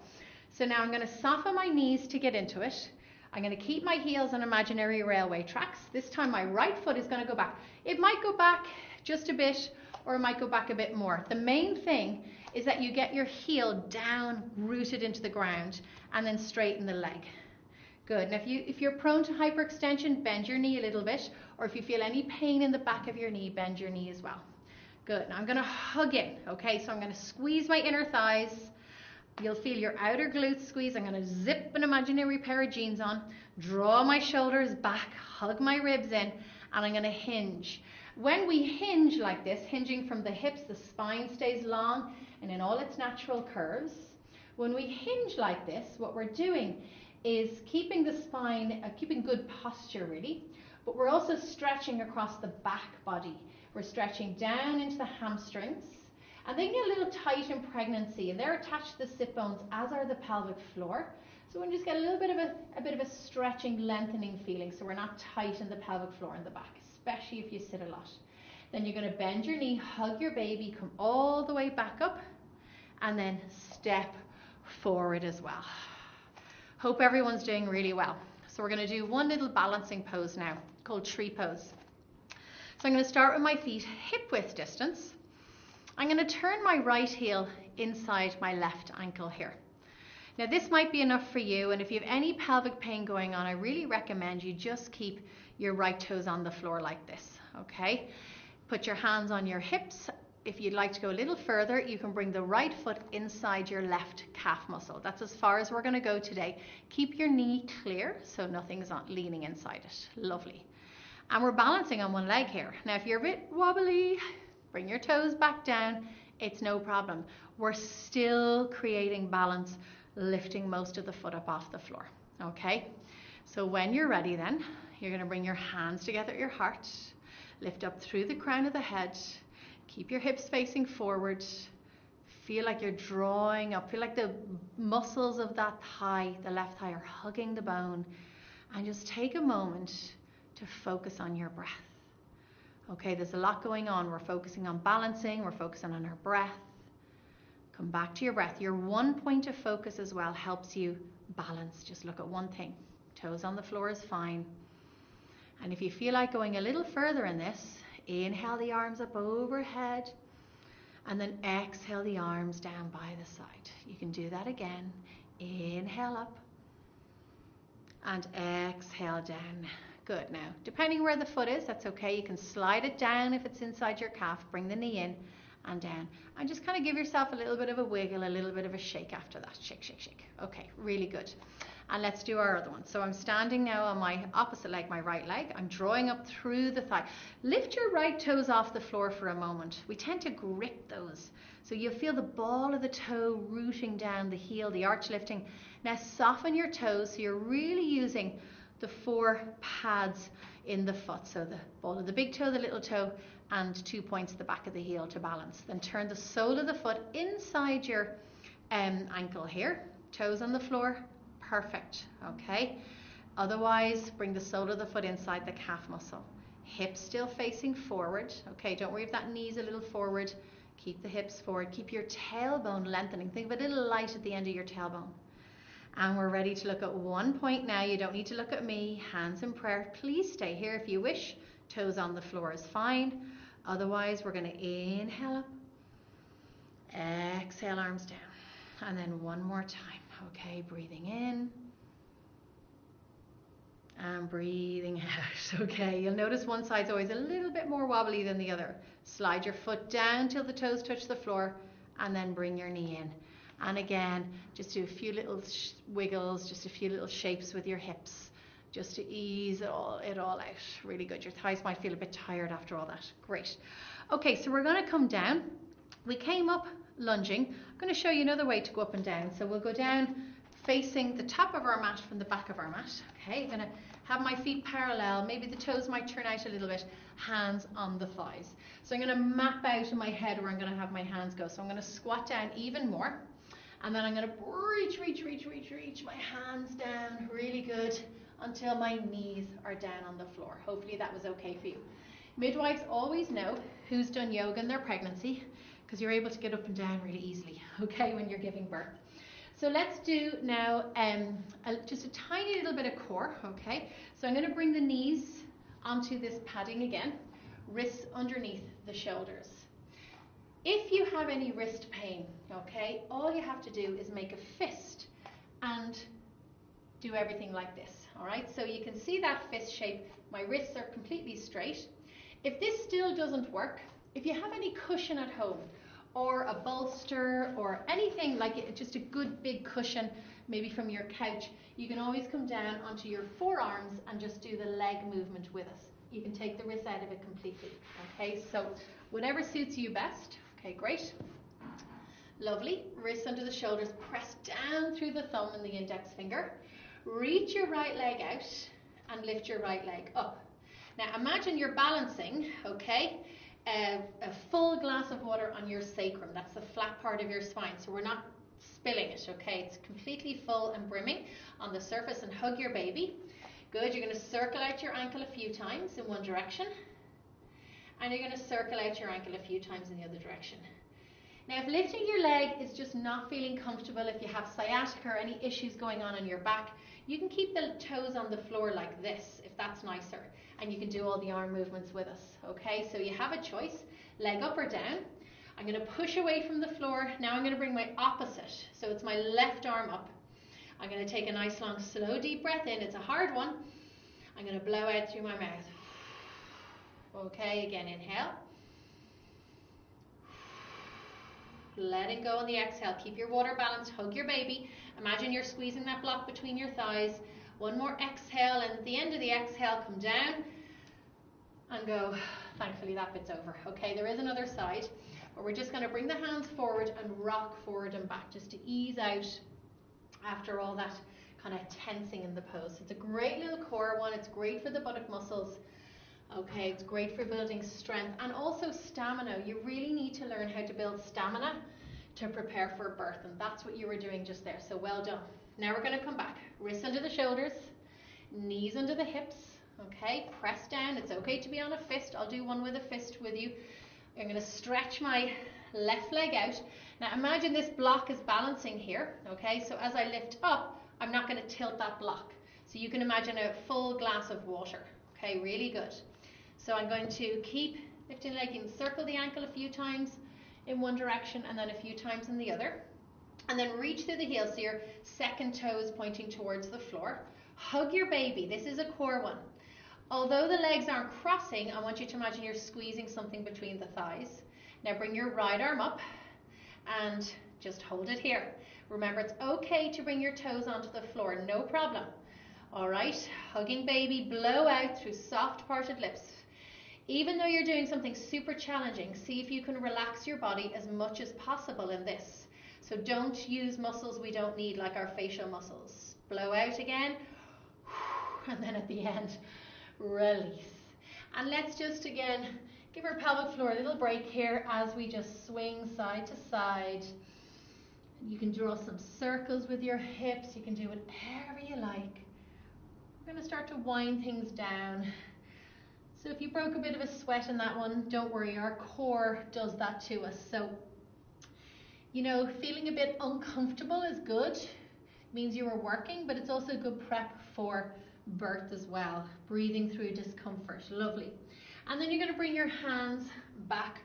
So now I'm going to soften my knees to get into it. I'm going to keep my heels on imaginary railway tracks. This time my right foot is going to go back. It might go back just a bit, or it might go back a bit more. The main thing is that you get your heel down, rooted into the ground, and then straighten the leg. Good. Now if you're prone to hyperextension, bend your knee a little bit, or if you feel any pain in the back of your knee, bend your knee as well. Good. Now I'm going to hug in, okay? So I'm going to squeeze my inner thighs. You'll feel your outer glutes squeeze. I'm going to zip an imaginary pair of jeans on, draw my shoulders back, hug my ribs in, and I'm going to hinge. When we hinge like this, hinging from the hips, the spine stays long and in all its natural curves. When we hinge like this, what we're doing is keeping the spine, keeping good posture really, but we're also stretching across the back body. We're stretching down into the hamstrings. And they get a little tight in pregnancy, and they're attached to the sit bones, as are the pelvic floor. So we just get a little bit of a stretching, lengthening feeling, so we're not tight in the pelvic floor in the back, especially if you sit a lot. Then you're going to bend your knee, hug your baby, come all the way back up, and then step forward as well. Hope everyone's doing really well. So we're going to do one little balancing pose now, called tree pose. So I'm going to start with my feet hip width distance. I'm going to turn my right heel inside my left ankle here. Now this might be enough for you, and if you have any pelvic pain going on, I really recommend you just keep your right toes on the floor like this, okay? Put your hands on your hips. If you'd like to go a little further, you can bring the right foot inside your left calf muscle. That's as far as we're going to go today. Keep your knee clear so nothing's not leaning inside it. Lovely. And we're balancing on one leg here. Now if you're a bit wobbly, bring your toes back down. It's no problem. We're still creating balance, lifting most of the foot up off the floor, okay? So when you're ready then, you're going to bring your hands together at your heart, lift up through the crown of the head, keep your hips facing forward, feel like you're drawing up, feel like the muscles of that thigh, the left thigh, are hugging the bone, and just take a moment to focus on your breath. Okay, there's a lot going on. We're focusing on balancing, we're focusing on our breath. Come back to your breath. Your one point of focus as well helps you balance. Just look at one thing. Toes on the floor is fine. And if you feel like going a little further in this, inhale the arms up overhead, and then exhale the arms down by the side. You can do that again. Inhale up, and exhale down. Good. Now, depending where the foot is, that's okay. You can slide it down if it's inside your calf. Bring the knee in and down. And just kind of give yourself a little bit of a wiggle, a little bit of a shake after that. Shake, shake, shake. Okay, really good. And let's do our other one. So I'm standing now on my opposite leg, my right leg. I'm drawing up through the thigh. Lift your right toes off the floor for a moment. We tend to grip those. So you'll feel the ball of the toe rooting down the heel, the arch lifting. Now soften your toes so you're really using the 4 pads in the foot. So the ball of the big toe, the little toe, and 2 points at the back of the heel to balance. Then turn the sole of the foot inside your ankle here. Toes on the floor. Perfect. Okay. Otherwise, bring the sole of the foot inside the calf muscle. Hips still facing forward. Okay, don't worry if that knee's a little forward. Keep the hips forward. Keep your tailbone lengthening. Think of a little light at the end of your tailbone. And we're ready to look at one point now. You don't need to look at me. Hands in prayer. Please stay here if you wish. Toes on the floor is fine. Otherwise, we're going to inhale up. Exhale, arms down. And then one more time. Okay, breathing in. And breathing out. Okay, you'll notice one side's always a little bit more wobbly than the other. Slide your foot down till the toes touch the floor, and then bring your knee in. And again, just do a few little wiggles, just a few little shapes with your hips, just to ease it all out. Really good. Your thighs might feel a bit tired after all that. Great. Okay, so we're going to come down. We came up lunging. I'm going to show you another way to go up and down. So we'll go down facing the top of our mat from the back of our mat. Okay, I'm going to have my feet parallel. Maybe the toes might turn out a little bit. Hands on the thighs. So I'm going to map out in my head where I'm going to have my hands go. So I'm going to squat down even more. And then I'm going to reach my hands down really good until my knees are down on the floor. Hopefully that was okay for you. Midwives always know who's done yoga in their pregnancy because you're able to get up and down really easily, okay, when you're giving birth. So let's do now just a tiny little bit of core, okay? So I'm going to bring the knees onto this padding again, wrists underneath the shoulders. If you have any wrist pain, okay, all you have to do is make a fist and do everything like this, all right? So you can see that fist shape. My wrists are completely straight. If this still doesn't work, if you have any cushion at home or a bolster or anything like it, just a good big cushion, maybe from your couch, you can always come down onto your forearms and just do the leg movement with us. You can take the wrist out of it completely, okay? So whatever suits you best. Okay, great. Lovely. Wrists under the shoulders. Press down through the thumb and the index finger. Reach your right leg out and lift your right leg up. Now imagine you're balancing, okay, a full glass of water on your sacrum. That's the flat part of your spine. So we're not spilling it, okay? It's completely full and brimming on the surface, and hug your baby. Good. You're going to circle out your ankle a few times in one direction. And you're going to circle out your ankle a few times in the other direction. Now, if lifting your leg is just not feeling comfortable, if you have sciatica or any issues going on your back, you can keep the toes on the floor like this, if that's nicer. And you can do all the arm movements with us, okay? So you have a choice, leg up or down. I'm going to push away from the floor. Now I'm going to bring my opposite. So it's my left arm up. I'm going to take a nice long slow deep breath in. It's a hard one. I'm going to blow out through my mouth. Okay, again, inhale. Letting go on the exhale. Keep your water balanced. Hug your baby. Imagine you're squeezing that block between your thighs. One more exhale, and at the end of the exhale, come down and go. Thankfully, that bit's over. Okay, there is another side, but we're just going to bring the hands forward and rock forward and back just to ease out after all that kind of tensing in the pose. It's a great little core one. It's great for the buttock muscles. Okay, it's great for building strength and also stamina. You really need to learn how to build stamina to prepare for birth, and that's what you were doing just there. So well done. Now we're going to come back. Wrists under the shoulders, knees under the hips. Okay, press down. It's okay to be on a fist. I'll do one with a fist with you. I'm going to stretch my left leg out. Now imagine this block is balancing here. Okay, so as I lift up, I'm not going to tilt that block. So you can imagine a full glass of water. Okay, really good. So I'm going to keep lifting the leg. You can circle the ankle a few times in one direction and then a few times in the other. And then reach through the heels so your second toe is pointing towards the floor. Hug your baby. This is a core one. Although the legs aren't crossing, I want you to imagine you're squeezing something between the thighs. Now bring your right arm up and just hold it here. Remember, it's okay to bring your toes onto the floor, no problem. All right, hugging baby, blow out through soft parted lips. Even though you're doing something super challenging, see if you can relax your body as much as possible in this. So don't use muscles we don't need, like our facial muscles. Blow out again, and then at the end, release. And let's just again give our pelvic floor a little break here as we just swing side to side. You can draw some circles with your hips. You can do whatever you like. We're going to start to wind things down. So if you broke a bit of a sweat in that one, don't worry, our core does that to us. So, you know, feeling a bit uncomfortable is good. It means you were working, but it's also good prep for birth as well. Breathing through discomfort, lovely. And then you're going to bring your hands back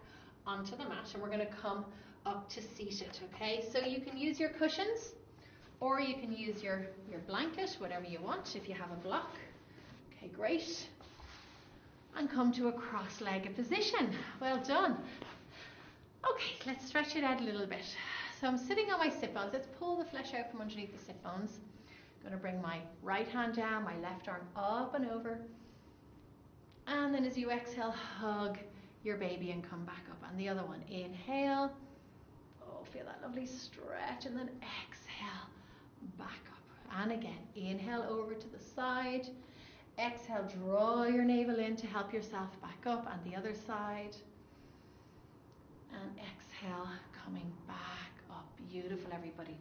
onto the mat and we're going to come up to seated, okay? So you can use your cushions or you can use your blanket, whatever you want, if you have a block. Okay, great. And come to a cross-legged position. Well done. Okay, let's stretch it out a little bit. So I'm sitting on my sit bones. Let's pull the flesh out from underneath the sit bones. I'm going to bring my right hand down, my left arm up and over. And then as you exhale, hug your baby and come back up. And the other one, inhale. Oh, feel that lovely stretch. And then exhale, back up. And again, inhale over to the side. Exhale, draw your navel in to help yourself back up, and the other side. And exhale, coming back up. Beautiful, everybody.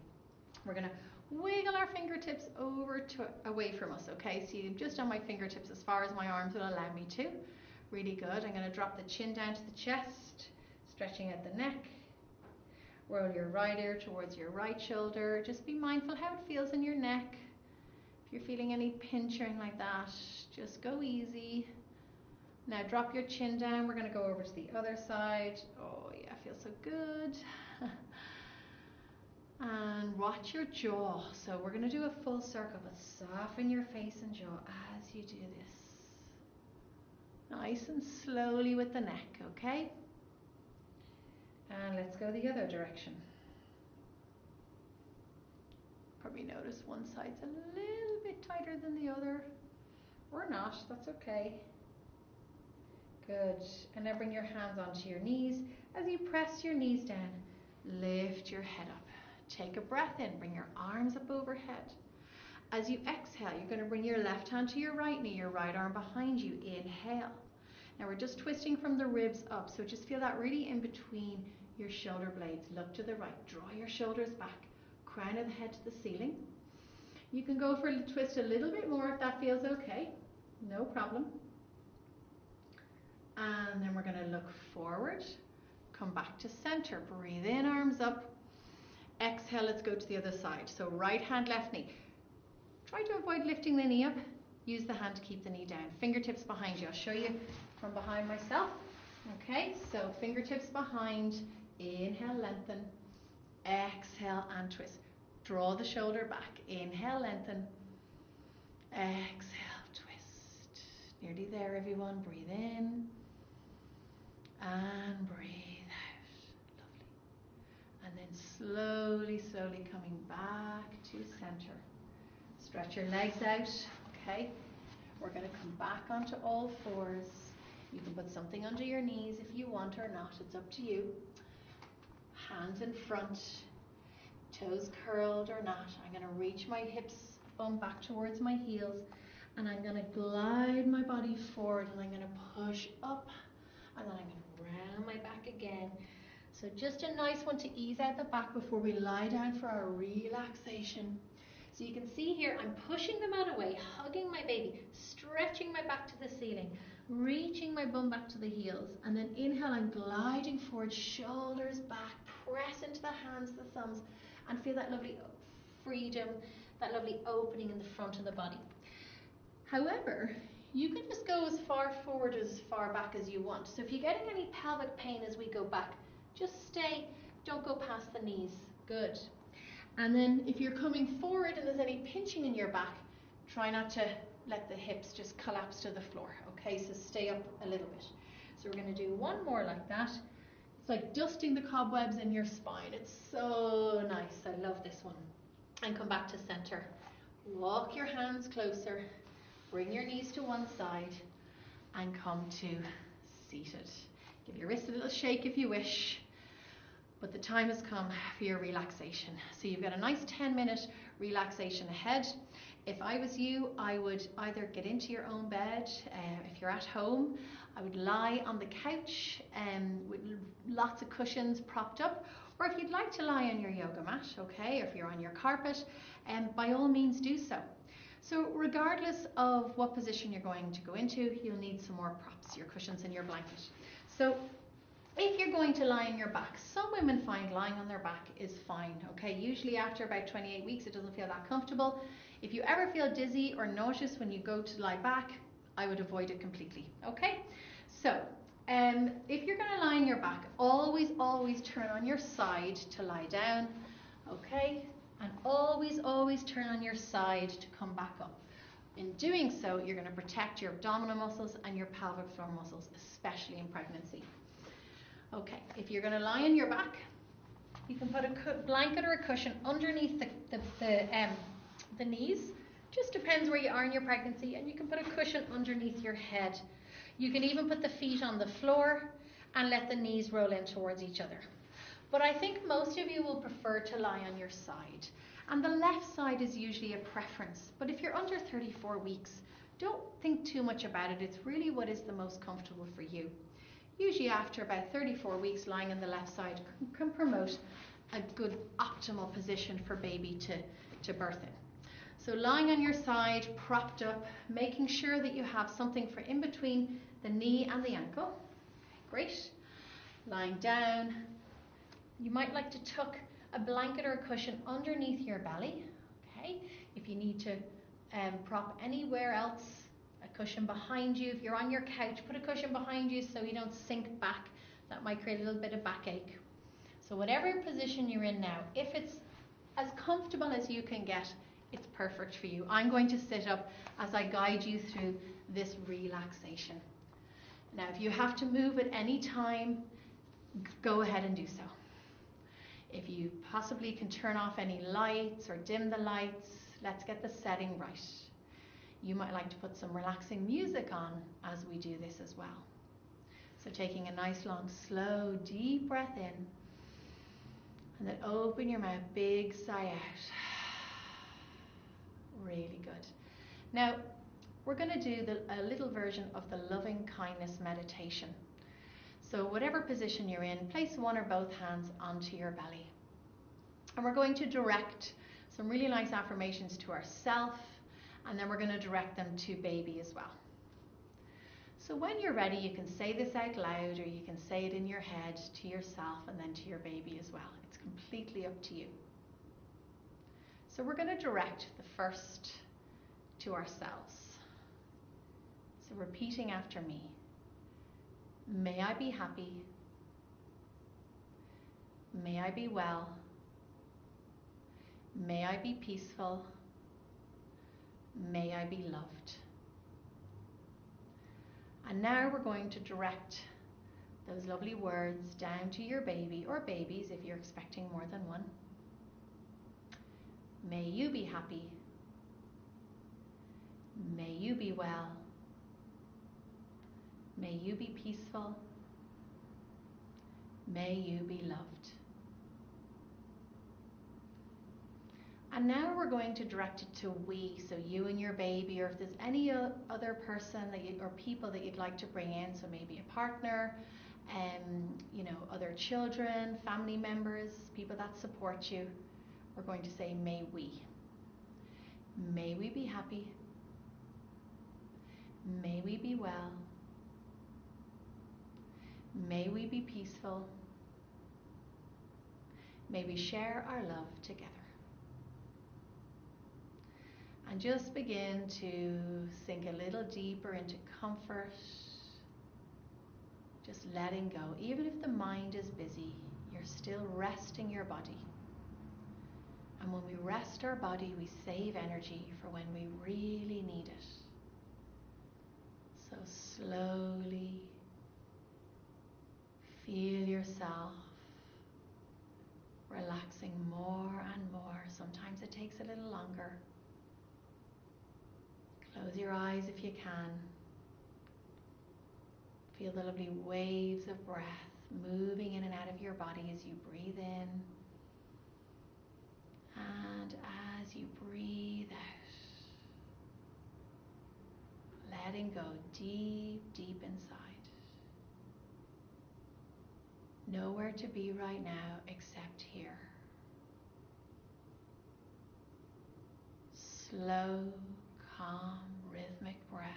We're going to wiggle our fingertips over to away from us, okay? So I'm just on my fingertips as far as my arms will allow me to. Really good. I'm going to drop the chin down to the chest, stretching out the neck. Roll your right ear towards your right shoulder. Just be mindful how it feels in your neck. If you're feeling any pinch or anything like that, just go easy. Now drop your chin down. We're going to go over to the other side. Oh yeah, feels so good. And watch your jaw. So we're going to do a full circle, but soften your face and jaw as you do this. Nice and slowly with the neck, okay? And let's go the other direction. Probably notice one side's a little bit tighter than the other, or not, that's okay. Good. And now bring your hands onto your knees. As you press your knees down, lift your head up. Take a breath in, bring your arms up overhead. As you exhale, you're going to bring your left hand to your right knee, your right arm behind you. Inhale. Now we're just twisting from the ribs up, so just feel that really in between your shoulder blades. Look to the right, draw your shoulders back. Crown of the head to the ceiling. You can go for a twist a little bit more if that feels okay. No problem. And then we're going to look forward. Come back to center. Breathe in, arms up. Exhale, let's go to the other side. So right hand, left knee. Try to avoid lifting the knee up. Use the hand to keep the knee down. Fingertips behind you. I'll show you from behind myself. Okay, so fingertips behind. Inhale, lengthen. Exhale and twist. Draw the shoulder back. Inhale, lengthen. Exhale, twist. Nearly there, everyone. Breathe in and breathe out. Lovely. And then slowly, slowly coming back to center. Stretch your legs out, okay? We're going to come back onto all fours. You can put something under your knees if you want or not. It's up to you. Hands in front, toes curled or not. I'm going to reach my hips, bum back towards my heels, and I'm going to glide my body forward, and I'm going to push up, and then I'm going to round my back again. So just a nice one to ease out the back before we lie down for our relaxation. So you can see here, I'm pushing the mat away, hugging my baby, stretching my back to the ceiling, reaching my bum back to the heels, and then inhale, I'm gliding forward, shoulders back, press into the hands, the thumbs, and feel that lovely freedom, that lovely opening in the front of the body. However, you can just go as far forward, as far back as you want. So if you're getting any pelvic pain as we go back, just stay, don't go past the knees. Good. And then if you're coming forward and there's any pinching in your back, try not to let the hips just collapse to the floor. Okay, so stay up a little bit. So we're going to do one more like that. It's like dusting the cobwebs in your spine. It's so nice. I love this one. And come back to center. Walk your hands closer. Bring your knees to one side and come to seated. Give your wrist a little shake if you wish. But the time has come for your relaxation. So you've got a nice 10-minute relaxation ahead. If I was you, I would either get into your own bed. If you're at home, I would lie on the couch with lots of cushions propped up. Or if you'd like to lie on your yoga mat, okay, or if you're on your carpet, by all means do so. So regardless of what position you're going to go into, you'll need some more props, your cushions and your blanket. So if you're going to lie on your back, some women find lying on their back is fine, okay? Usually after about 28 weeks, it doesn't feel that comfortable. If you ever feel dizzy or nauseous when you go to lie back, I would avoid it completely, okay? So, if you're gonna lie on your back, always, always turn on your side to lie down, okay? And always, always turn on your side to come back up. In doing so, you're gonna protect your abdominal muscles and your pelvic floor muscles, especially in pregnancy. Okay, if you're going to lie on your back, you can put a blanket or a cushion underneath the knees. Just depends where you are in your pregnancy, and you can put a cushion underneath your head. You can even put the feet on the floor and let the knees roll in towards each other. But I think most of you will prefer to lie on your side, and the left side is usually a preference. But if you're under 34 weeks, don't think too much about it. It's really what is the most comfortable for you. Usually after about 34 weeks, lying on the left side can promote a good optimal position for baby to birth in. So lying on your side, propped up, making sure that you have something for in between the knee and the ankle. Great. Lying down. You might like to tuck a blanket or a cushion underneath your belly. Okay. If you need to prop anywhere else, cushion behind you. If you're on your couch, put a cushion behind you so you don't sink back. That might create a little bit of backache. So whatever position you're in now, if it's as comfortable as you can get, it's perfect for you. I'm going to sit up as I guide you through this relaxation. Now, if you have to move at any time, go ahead and do so. If you possibly can turn off any lights or dim the lights, let's get the setting right. You might like to put some relaxing music on as we do this as well. So taking a nice long, slow, deep breath in, and then open your mouth, big sigh out. Really good. Now, we're going to do a little version of the loving kindness meditation. So whatever position you're in, place one or both hands onto your belly. And we're going to direct some really nice affirmations to ourselves, and then we're going to direct them to baby as well. So when you're ready, you can say this out loud, or you can say it in your head to yourself and then to your baby as well. It's completely up to you. So we're going to direct the first to ourselves. So repeating after me. May I be happy. May I be well. May I be peaceful. May I be loved. And now we're going to direct those lovely words down to your baby or babies if you're expecting more than one. May you be happy. May you be well. May you be peaceful. May you be loved. And now we're going to direct it to we, so you and your baby, or if there's any other person or people that you'd like to bring in, so maybe a partner, other children, family members, people that support you, we're going to say may we. May we be happy. May we be well. May we be peaceful. May we share our love together. And just begin to sink a little deeper into comfort. Just letting go. Even if the mind is busy, you're still resting your body. And when we rest our body, we save energy for when we really need it. So slowly feel yourself relaxing more and more. Sometimes it takes a little longer. Close your eyes if you can. Feel the lovely waves of breath moving in and out of your body as you breathe in and as you breathe out. Letting go deep, deep inside. Nowhere to be right now except here. Slow, calm, rhythmic breath.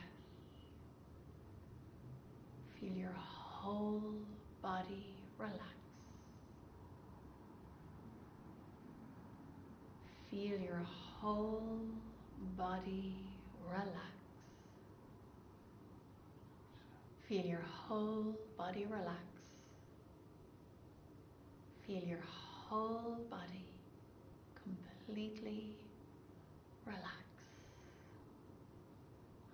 Feel your whole body relax. Feel your whole body relax. Feel your whole body relax. Feel your whole body completely relax.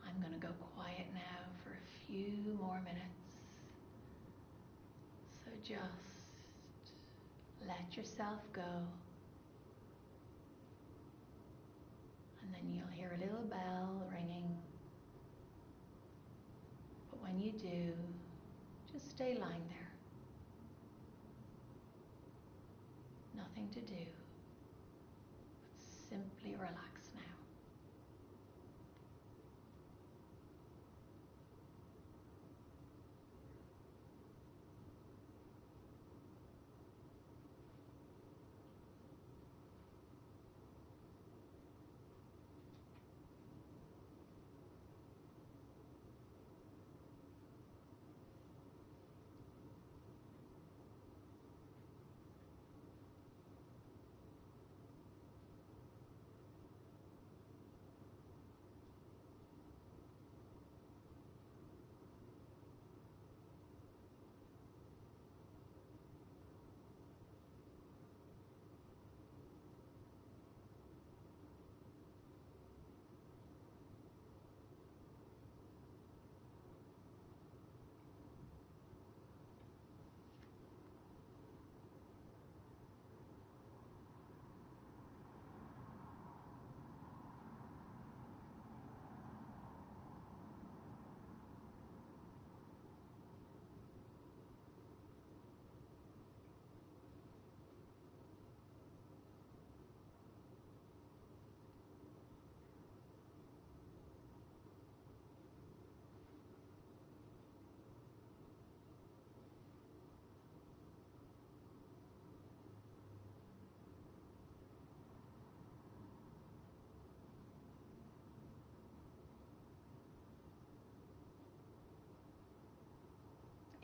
I'm going to go quiet now for a few more minutes. So just let yourself go. And then you'll hear a little bell ringing. But when you do, just stay lying there. Nothing to do. Simply relax now.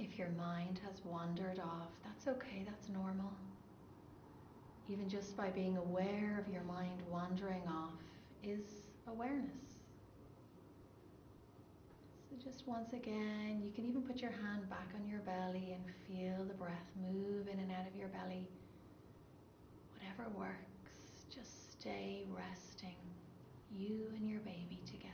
If your mind has wandered off, that's okay, that's normal. Even just by being aware of your mind wandering off is awareness. So just once again, you can even put your hand back on your belly and feel the breath move in and out of your belly. Whatever works, just stay resting, you and your baby together.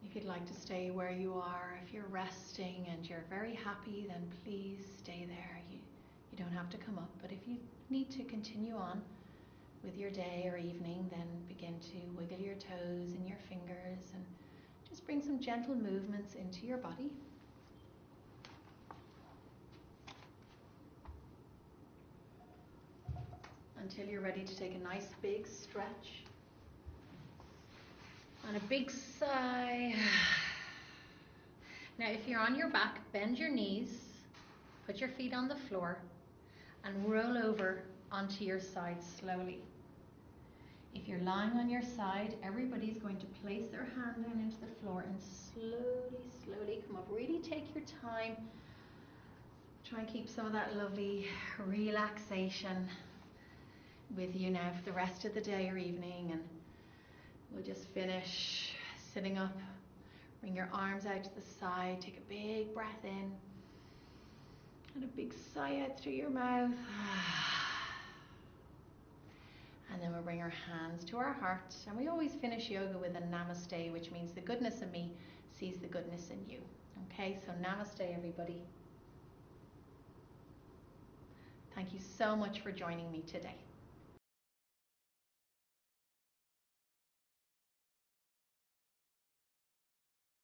If you'd like to stay where you are, if you're resting and you're very happy, then please stay there. You don't have to come up, but if you need to continue on with your day or evening, then begin to wiggle your toes and your fingers and just bring some gentle movements into your body. Until you're ready to take a nice big stretch. And a big sigh. Now if you're on your back, bend your knees, put your feet on the floor and roll over onto your side slowly. If you're lying on your side, everybody's going to place their hand down into the floor and slowly come up. Really take your time. Try and keep some of that lovely relaxation with you now for the rest of the day or evening, and we'll just finish sitting up. Bring your arms out to the side, take a big breath in and a big sigh out through your mouth. And then we'll bring our hands to our heart, and we always finish yoga with a namaste, which means the goodness in me sees the goodness in you. Okay, so namaste everybody. Thank you so much for joining me today.